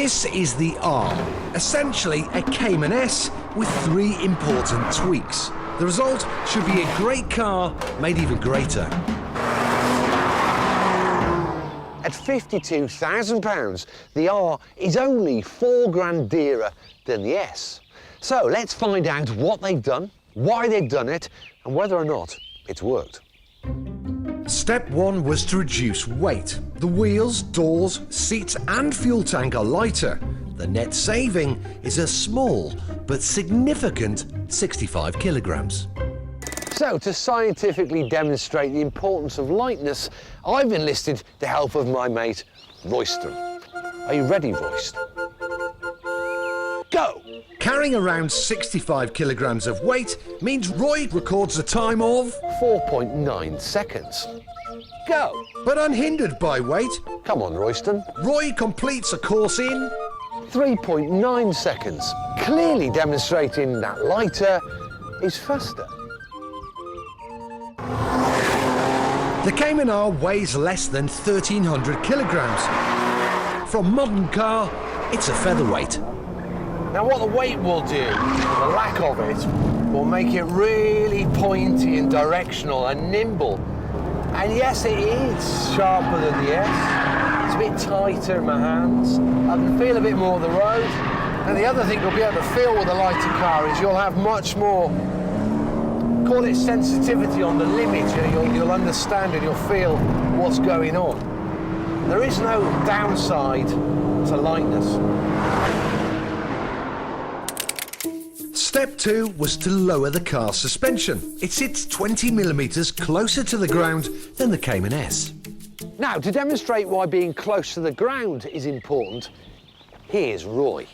This is the R, essentially a Cayman S with 3 important tweaks. The result should be a great car made even greater. At £52,000, the R is only £4 dearer than the S. So let's find out what they've done, why they've done it, and whether or not it's worked. Step 1 was to reduce weight. The wheels, doors, seats and fuel tank are lighter. The net saving is a small but significant 65 kilograms. So, to scientifically demonstrate the importance of lightness, I've enlisted the help of my mate, Royston. Are you ready, Royston? Go! Carrying around 65 kilograms of weight means Roy records a time of 4.9 seconds. Go! But unhindered by weight, Come on, Royston. Roy completes a course in 3.9 seconds, clearly demonstrating that lighter is faster. The Cayman R weighs less than 1,300 kilograms. For a modern car, it's a featherweight. Now what the weight will do, the lack of it, will make it really pointy and directional and nimble. And yes, it is sharper than the S. It's a bit tighter in my hands. I can feel a bit more of the road. And the other thing you'll be able to feel with a lighter car is you'll have much more, call it sensitivity on the limit. You'll understand and you'll feel what's going on. There is no downside to lightness. Step 2 was to lower the car's suspension. It sits 20 millimeters closer to the ground than the Cayman S. Now, to demonstrate why being close to the ground is important, here's Roy.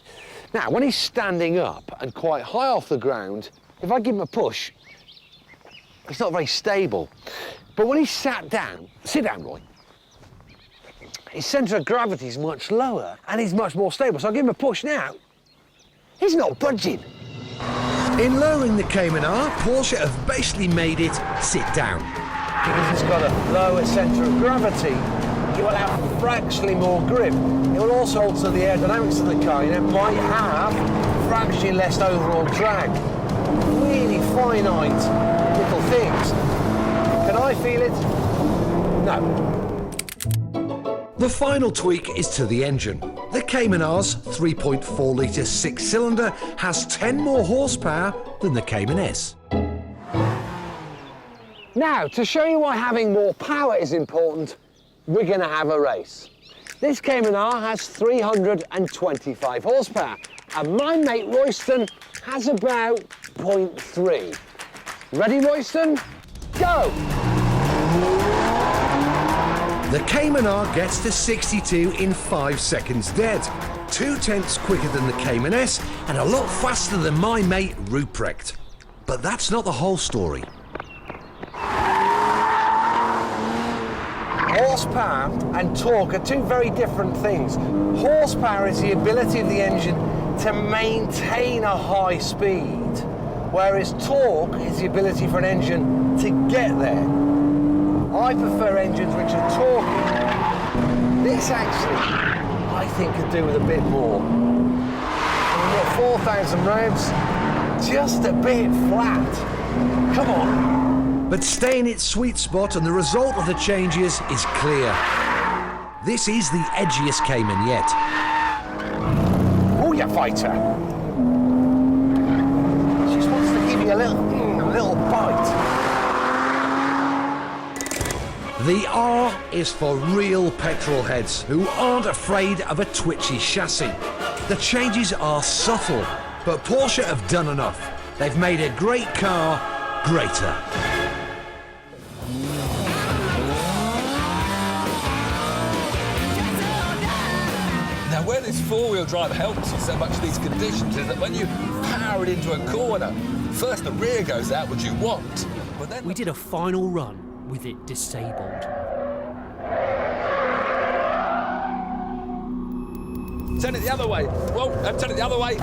Now, when he's standing up and quite high off the ground, if I give him a push, it's not very stable. But when he's sat down, sit down, Roy, his centre of gravity is much lower and he's much more stable. So I'll give him a push now. He's not budging. In lowering the Cayman R, Porsche have basically made it sit down. Because it's got a lower centre of gravity, you will have fractionally more grip. It will also alter the aerodynamics of the car. It might have fractionally less overall drag. Really finite little things. Can I feel it? No. The final tweak is to the engine. The Cayman R's 3.4-litre 6-cylinder has 10 more horsepower than the Cayman S. Now, to show you why having more power is important, we're going to have a race. This Cayman R has 325 horsepower, and my mate Royston has about 0.3. Ready, Royston? Go! The Cayman R gets to 62 in 5 seconds dead, 2/10 quicker than the Cayman S and a lot faster than my mate Ruprecht. But that's not the whole story. Horsepower and torque are two very different things. Horsepower is the ability of the engine to maintain a high speed, whereas torque is the ability for an engine to get there. I prefer engines which are torquey. This actually, I think, could do with a bit more. We've got 4,000 revs, just a bit flat. Come on. But stay in its sweet spot and the result of the changes is clear. This is the edgiest Cayman yet. Oh, you fighter. She just wants to give you a little bite. The R is for real petrol heads who aren't afraid of a twitchy chassis. The changes are subtle, but Porsche have done enough. They've made a great car greater. Now, where this four-wheel drive helps you so much in these conditions is that when you power it into a corner, first the rear goes out, which you want, but then... We did a final run with it disabled. Turn it the other way. Whoa, turn it the other way.